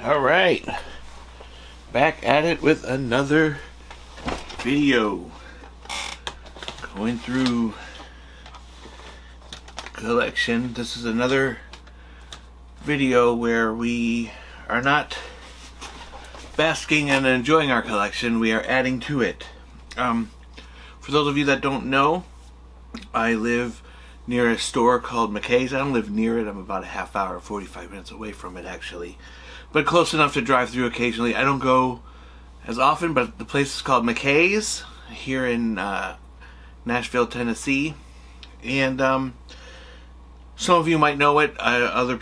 Alright, back at it with another video. Going through collection. This is another video where we are not basking and enjoying our collection, we are adding to it. For those of you that don't know, I live near a store called McKay's. I don't live near it, I'm about a half hour, 45 minutes away from it actually. But close enough to drive through occasionally. I don't go as often, but the place is called McKay's here in Nashville, Tennessee. And some of you might know it. Other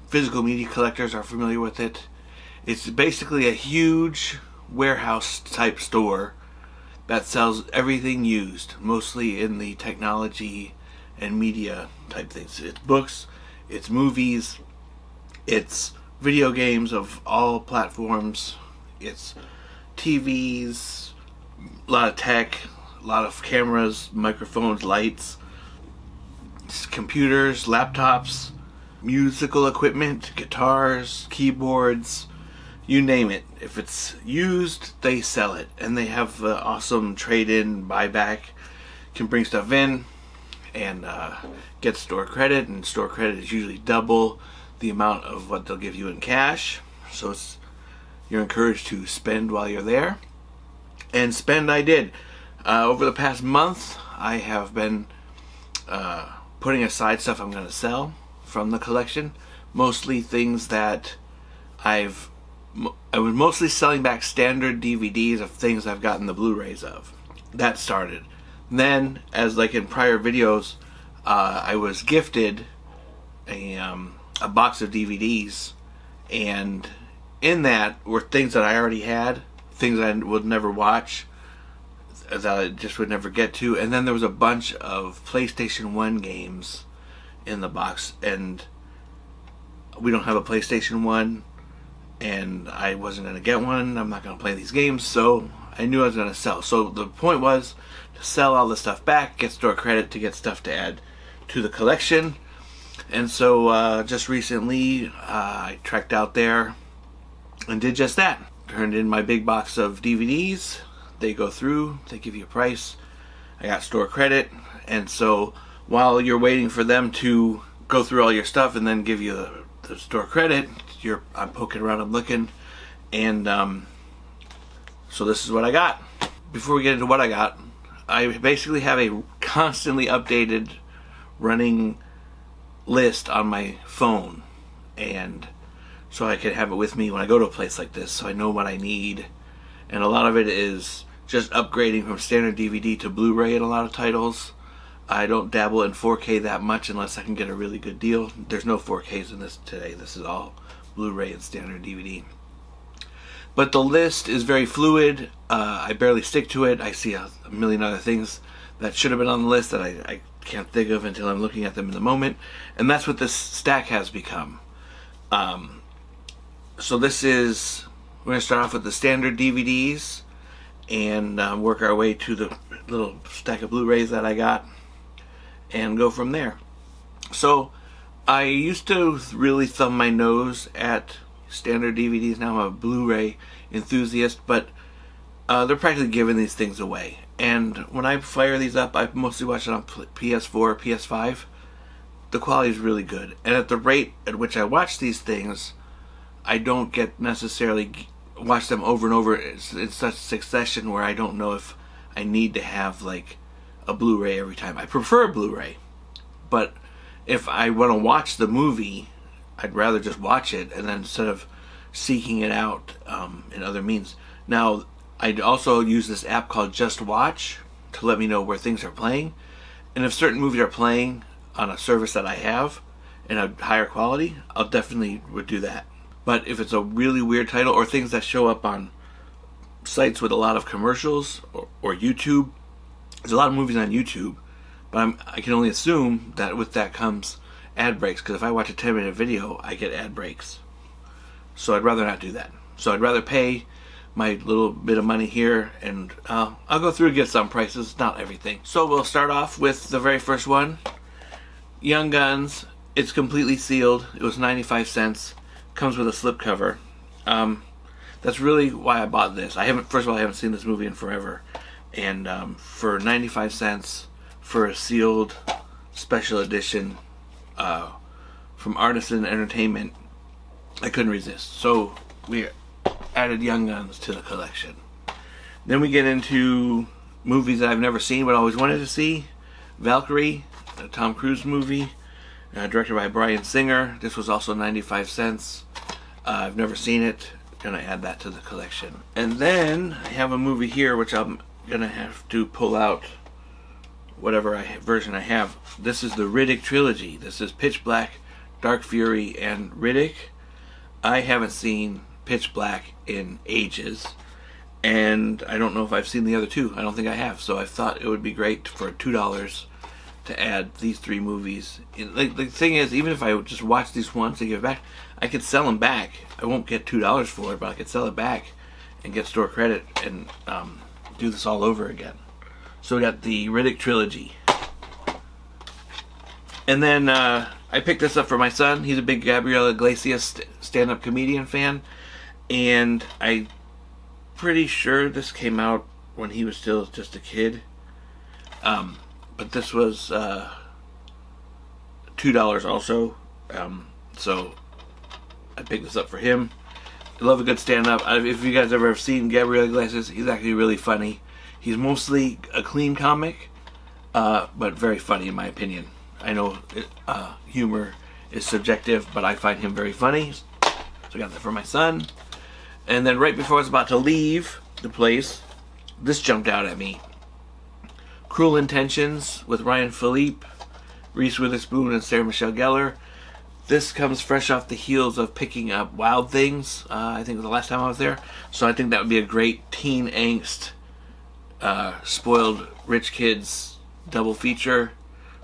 physical media collectors are familiar with it. It's basically a huge warehouse type store that sells everything used, mostly in the technology and media type things. It's books, it's movies, it's video games of all platforms, it's TVs, a lot of tech, a lot of cameras, microphones, lights, computers, laptops, musical equipment, guitars, keyboards, you name it. If it's used, they sell it. And they have awesome trade-in, buyback. Can bring stuff in and get store credit, and store credit is usually double the amount of what they'll give you in cash. So you're encouraged to spend while you're there. And spend I did. Over the past month, I have been putting aside stuff I'm going to sell from the collection. Mostly things that I was mostly selling back standard DVDs of things I've gotten the Blu-rays of. That started. Then, as like in prior videos, I was gifted a box of DVDs, and in that were things that I already had, things I would never watch, that I just would never get to, and then there was a bunch of PlayStation 1 games in the box, and we don't have a PlayStation 1, and I wasn't going to get one. I'm not going to play these games, so I knew I was going to sell. So the point was to sell all the stuff back, get store credit to get stuff to add to the collection. And so just recently I trekked out there and did just that. Turned in my big box of DVDs. They go through, they give you a price. I got store credit, and so while you're waiting for them to go through all your stuff and then give you the store credit, I'm poking around, I'm looking, and so this is what I got. Before we get into what I got, I basically have a constantly updated running list on my phone, and so I can have it with me when I go to a place like this, so I know what I need. And a lot of it is just upgrading from standard DVD to Blu-ray in a lot of titles. I don't dabble in 4K that much unless I can get a really good deal. There's no 4Ks in this today. This is all Blu-ray and standard DVD. But the list is very fluid. I barely stick to it. I see a million other things that should have been on the list that I can't think of until I'm looking at them in the moment. And that's what this stack has become. So this is, we're going to start off with the standard DVDs and work our way to the little stack of Blu-rays that I got and go from there. So I used to really thumb my nose at standard DVDs. Now I'm a Blu-ray enthusiast, but they're practically giving these things away. And when I fire these up, I mostly watch it on PS4 or PS5. The quality is really good. And at the rate at which I watch these things, I don't get necessarily watch them over and over in such succession where I don't know if I need to have like a Blu-ray every time. I prefer Blu-ray, but if I want to watch the movie, I'd rather just watch it, and then instead of seeking it out in other means. Now, I'd also use this app called Just Watch to let me know where things are playing, and if certain movies are playing on a service that I have in a higher quality, I'll definitely would do that. But if it's a really weird title or things that show up on sites with a lot of commercials or YouTube, there's a lot of movies on YouTube, but I can only assume that with that comes ad breaks, because if I watch a 10-minute video, I get ad breaks. So I'd rather not do that. So I'd rather pay my little bit of money here, and I'll go through and get some prices, not everything. So we'll start off with the very first one, Young Guns. It's completely sealed. It was 95 cents. comes with a slipcover. That's really why I bought this. First of all, I haven't seen this movie in forever, and for 95 cents for a sealed special edition from Artisan Entertainment, I couldn't resist. So we added Young Guns to the collection. Then we get into movies that I've never seen but always wanted to see. Valkyrie, a Tom Cruise movie, directed by Bryan Singer. This was also 95 cents. I've never seen it. Gonna add that to the collection. And then I have a movie here which I'm gonna have to pull out whatever version I have. This is the Riddick trilogy. This is Pitch Black, Dark Fury, and Riddick. I haven't seen Pitch Black in ages, and I don't know if I've seen the other two. I don't think I have. So I thought it would be great for $2 to add these three movies. The thing is, even if I would just watch these once and give it back, I could sell them back. I won't get $2 for it, but I could sell it back and get store credit and do this all over again. So we got the Riddick trilogy. And then I picked this up for my son. He's a big Gabriel Iglesias stand-up comedian fan, and I'm pretty sure this came out when he was still just a kid. But this was $2 also. So I picked this up for him. I love a good stand-up. If you guys ever have seen Gabriel Iglesias, he's actually really funny. He's mostly a clean comic, but very funny in my opinion. I know humor is subjective, but I find him very funny. So I got that for my son. And then right before I was about to leave the place, this jumped out at me. Cruel Intentions with Ryan Philippe, Reese Witherspoon, and Sarah Michelle Gellar. This comes fresh off the heels of picking up Wild Things, I think it was the last time I was there. So I think that would be a great teen angst, spoiled rich kids double feature.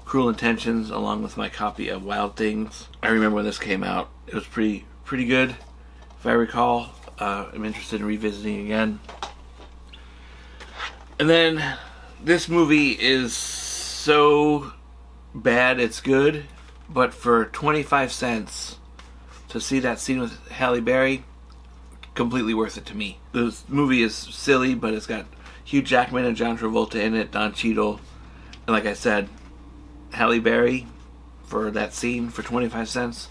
Cruel Intentions along with my copy of Wild Things. I remember when this came out. It was pretty good, if I recall. I'm interested in revisiting again. And then this movie is so bad it's good, but for 25 cents to see that scene with Halle Berry, completely worth it to me. This movie is silly, but it's got Hugh Jackman and John Travolta in it, Don Cheadle, and like I said, Halle Berry for that scene for 25 cents.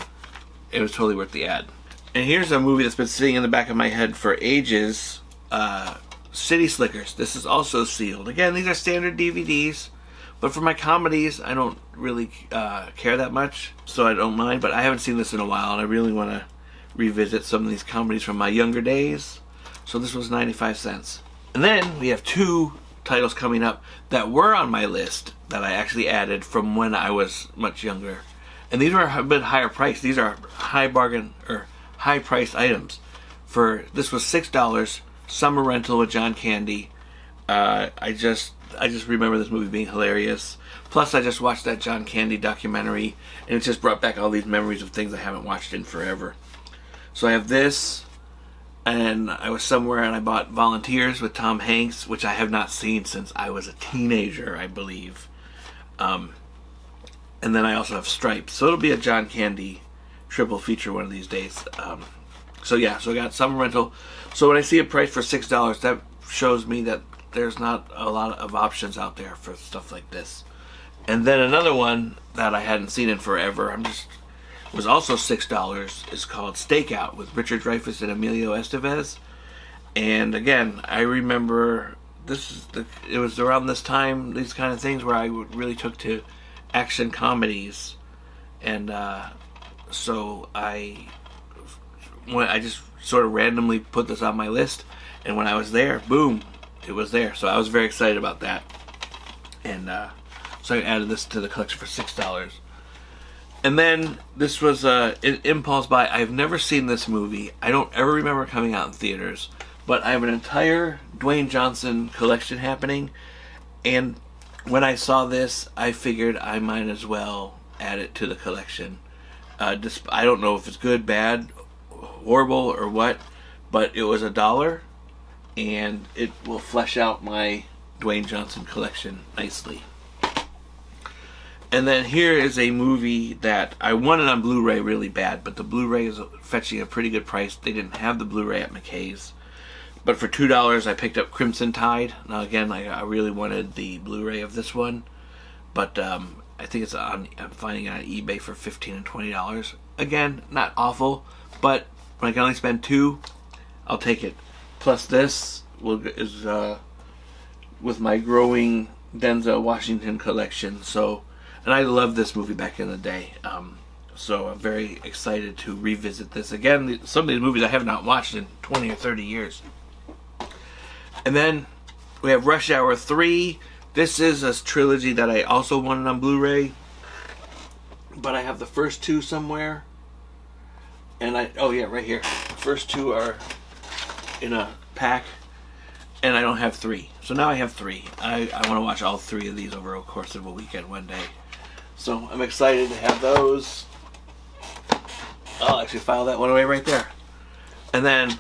It was totally worth the ad. And here's a movie that's been sitting in the back of my head for ages. City Slickers. This is also sealed. Again, these are standard DVDs, but for my comedies, I don't really care that much, so I don't mind. But I haven't seen this in a while, and I really want to revisit some of these comedies from my younger days. So this was 95 cents. And then we have two titles coming up that were on my list that I actually added from when I was much younger. And these are a bit higher priced. These are high bargain or high priced items. For this was $6, Summer Rental with John Candy. I just remember this movie being hilarious. Plus I just watched that John Candy documentary, and it just brought back all these memories of things I haven't watched in forever. So I have this, and I was somewhere and I bought Volunteers with Tom Hanks, which I have not seen since I was a teenager, I believe. And then I also have Stripes. So it'll be a John Candy triple feature one of these days. So I got Summer Rental. So when I see a price for $6, that shows me that there's not a lot of options out there for stuff like this. And then another one that I hadn't seen in forever, was also $6, is called Stakeout with Richard Dreyfuss and Emilio Estevez. And again, I remember it was around this time, these kind of things where I really took to action comedies, and so I just sort of randomly put this on my list, and when I was there, boom, it was there. So I was very excited about that, and so I added this to the collection for $6. And then this was an impulse buy. I've never seen this movie. I don't ever remember coming out in theaters, but I have an entire Dwayne Johnson collection happening, and when I saw this, I figured I might as well add it to the collection. I don't know if it's good, bad, horrible, or what, but it was $1, and it will flesh out my Dwayne Johnson collection nicely. And then here is a movie that I wanted on Blu-ray really bad, but the Blu-ray is fetching a pretty good price. They didn't have the Blu-ray at McKay's. But for $2, I picked up Crimson Tide. Now again, I really wanted the Blu-ray of this one. But I think it's on, I'm finding it on eBay for $15 and $20. Again, not awful, but when I can only spend $2, I'll take it. Plus this is with my growing Denzel Washington collection. So, and I loved this movie back in the day. So I'm very excited to revisit this again. Some of these movies I have not watched in 20 or 30 years. And then we have Rush Hour 3. This is a trilogy that I also wanted on Blu-ray, but I have the first two somewhere. And oh yeah, right here. The first two are in a pack, and I don't have 3. So now I have 3. I want to watch all 3 of these over the course of a weekend one day. So I'm excited to have those. I'll actually file that one away right there. And then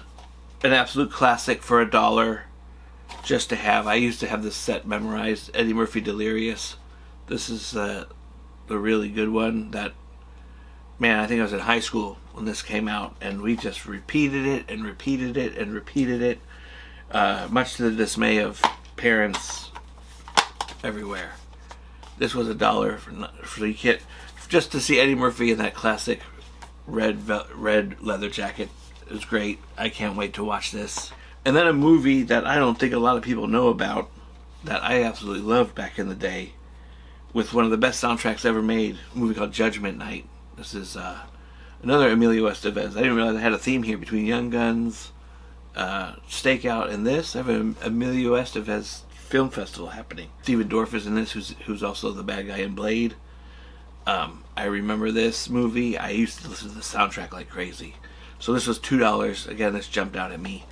an absolute classic for $1 just to have. I used to have this set memorized, Eddie Murphy Delirious. This is the really good one that, man, I think I was in high school when this came out, and we just repeated it and repeated it and repeated it, much to the dismay of parents everywhere. This was $1 for you kid, just to see Eddie Murphy in that classic red leather jacket. It was great. I can't wait to watch this. And then a movie that I don't think a lot of people know about that I absolutely loved back in the day, with one of the best soundtracks ever made, a movie called Judgment Night. This is another Emilio Estevez. I didn't realize I had a theme here between Young Guns, Stakeout, and this. I have an Emilio Estevez film festival happening. Steven Dorff is in this, who's also the bad guy in Blade. I remember this movie. I used to listen to the soundtrack like crazy. So this was $2. Again, this jumped out at me.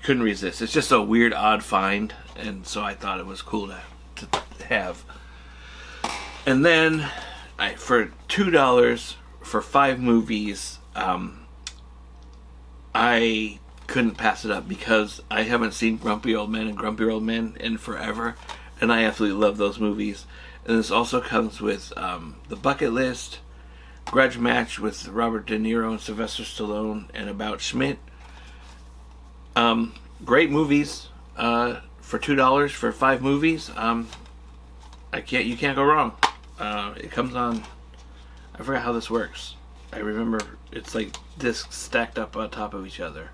Couldn't resist. It's just a weird, odd find, and so I thought it was cool to have. And then, for $2 for 5 movies, I couldn't pass it up because I haven't seen Grumpy Old Men and Grumpy Old Men in forever, and I absolutely love those movies. And this also comes with The Bucket List, Grudge Match with Robert De Niro and Sylvester Stallone, and About Schmidt. Great movies for $2 for 5 movies. You can't go wrong. It comes on. I forgot how this works. I remember it's like discs stacked up on top of each other.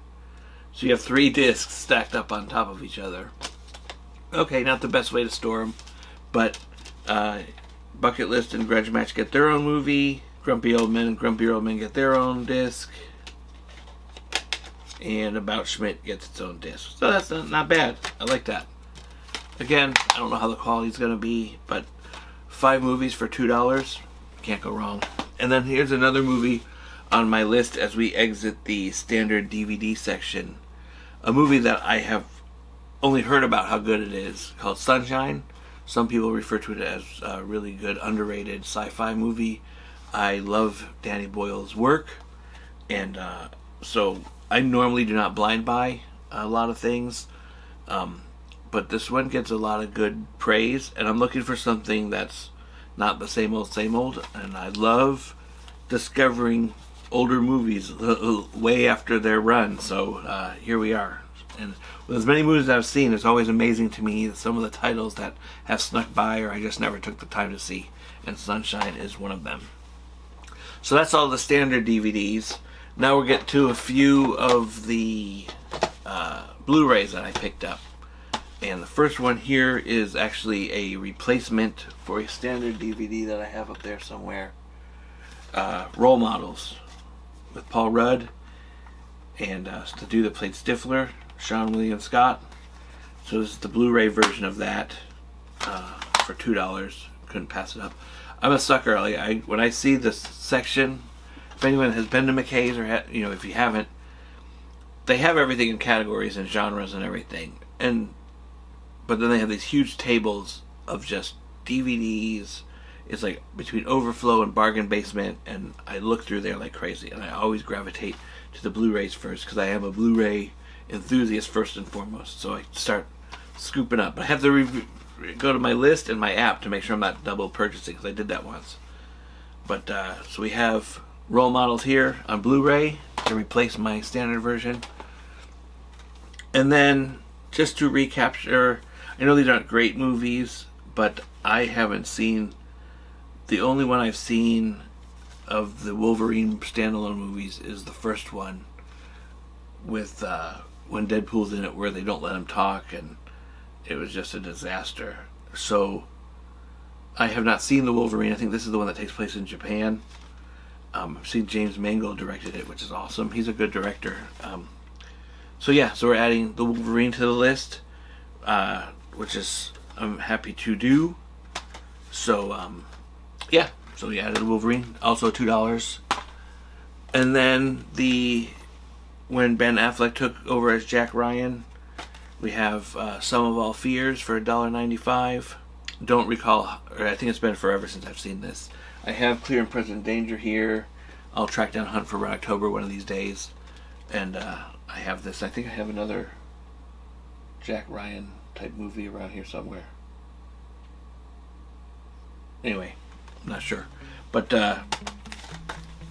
So you have 3 discs stacked up on top of each other. Okay, not the best way to store them, but Bucket List and Grudge Match get their own movie. Grumpy Old Men and Grumpy Old Men get their own disc. And About Schmidt gets its own disc. So that's not bad. I like that. Again, I don't know how the quality's going to be, but 5 movies for $2. Can't go wrong. And then here's another movie on my list as we exit the standard DVD section. A movie that I have only heard about how good it is, called Sunshine. Some people refer to it as a really good, underrated sci-fi movie. I love Danny Boyle's work, and so I normally do not blind buy a lot of things, but this one gets a lot of good praise, and I'm looking for something that's not the same old, and I love discovering older movies way after their run, so here we are. And with as many movies I've seen, it's always amazing to me some of the titles that have snuck by or I just never took the time to see, and Sunshine is one of them. So that's all the standard DVDs. Now we'll get to a few of the Blu-rays that I picked up. And the first one here is actually a replacement for a standard DVD that I have up there somewhere. Role Models with Paul Rudd and the dude that played Stifler, Sean William Scott. So this is the Blu-ray version of that for $2. Couldn't pass it up. I'm a sucker. When I see this section, if anyone has been to McKay's, or if you haven't, they have everything in categories and genres and everything. But then they have these huge tables of just DVDs. It's like between Overflow and Bargain Basement, and I look through there like crazy. And I always gravitate to the Blu-rays first because I am a Blu-ray enthusiast first and foremost. So I start scooping up. But I have the go to my list and my app to make sure I'm not double purchasing, because I did that once. But so we have role models here on Blu-ray to replace my standard version. And then just to recapture, I know these aren't great movies, but I haven't seen, the only one I've seen of the Wolverine standalone movies is the first one with when Deadpool's in it, where they don't let him talk, and it was just a disaster. So I have not seen the Wolverine. I think this is the one that takes place in Japan. I've seen James Mangold directed it, which is awesome. He's a good director. So yeah, so we're adding the Wolverine to the list, which is I'm happy to do. So yeah, so we added Wolverine, also $2. And then when Ben Affleck took over as Jack Ryan, we have Sum of All Fears for $1.95. Don't recall, or I think it's been forever since I've seen this. I have Clear and Present Danger here. I'll track down Hunt for Red October one of these days. And I have this. I think I have another Jack Ryan type movie around here somewhere. Anyway, I'm not sure. But,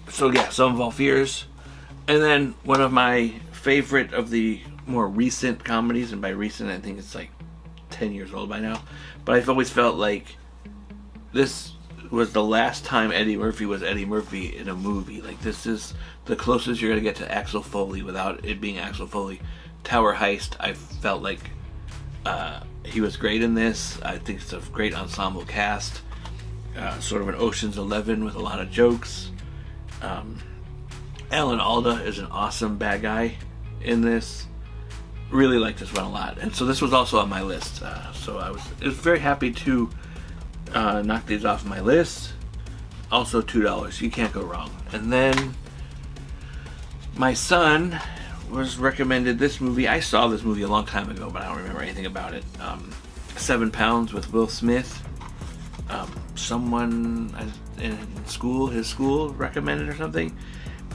so yeah, Sum of All Fears. And then one of my favorite of the more recent comedies, and by recent I think it's like 10 years old by now, but I've always felt like this was the last time Eddie Murphy was Eddie Murphy in a movie. Like, this is the closest you're going to get to Axel Foley without it being Axel Foley. Tower Heist, I felt like he was great in this. I think it's a great ensemble cast. Sort of an Ocean's 11 with a lot of jokes. Alan Alda is an awesome bad guy in this. Really like this one a lot, and so this was also on my list. So I was very happy to knock these off my list. Also $2, you can't go wrong. And then my son was recommended this movie. I saw this movie a long time ago, but I don't remember anything about it. 7 Pounds with Will Smith. Someone in school, his school, recommended or something.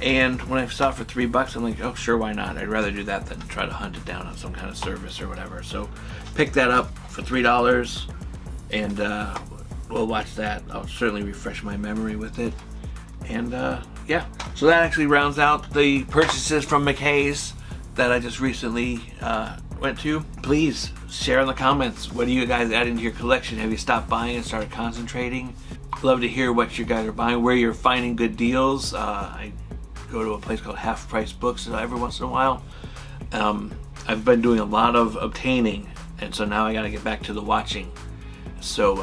And when I saw it for $3, I'm like, oh, sure, why not? I'd rather do that than try to hunt it down on some kind of service or whatever. So pick that up for $3, and we'll watch that. I'll certainly refresh my memory with it. And yeah, so that actually rounds out the purchases from McKay's that I just recently went to. Please share in the comments. What are you guys adding to your collection? Have you stopped buying and started concentrating? Love to hear what you guys are buying, where you're finding good deals. I go to a place called Half Price Books every once in a while. I've been doing a lot of obtaining, and so now I got to get back to the watching. So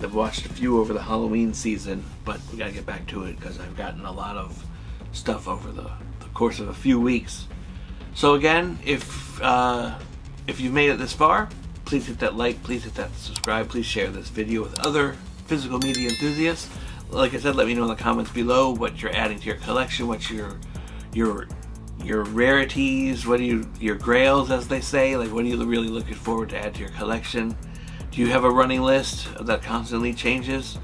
I've watched a few over the Halloween season, but we got to get back to it because I've gotten a lot of stuff over the course of a few weeks. So again, if you've made it this far, please hit that like, please hit that subscribe, please share this video with other physical media enthusiasts. Like I said, let me know in the comments below what you're adding to your collection, what's your rarities, what are your grails, as they say. Like, what are you really looking forward to add to your collection? Do you have a running list that constantly changes?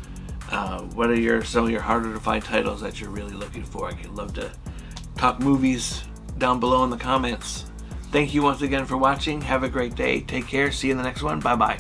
What are some of your harder to find titles that you're really looking for? I'd love to talk movies down below in the comments. Thank you once again for watching. Have a great day. Take care. See you in the next one. Bye bye.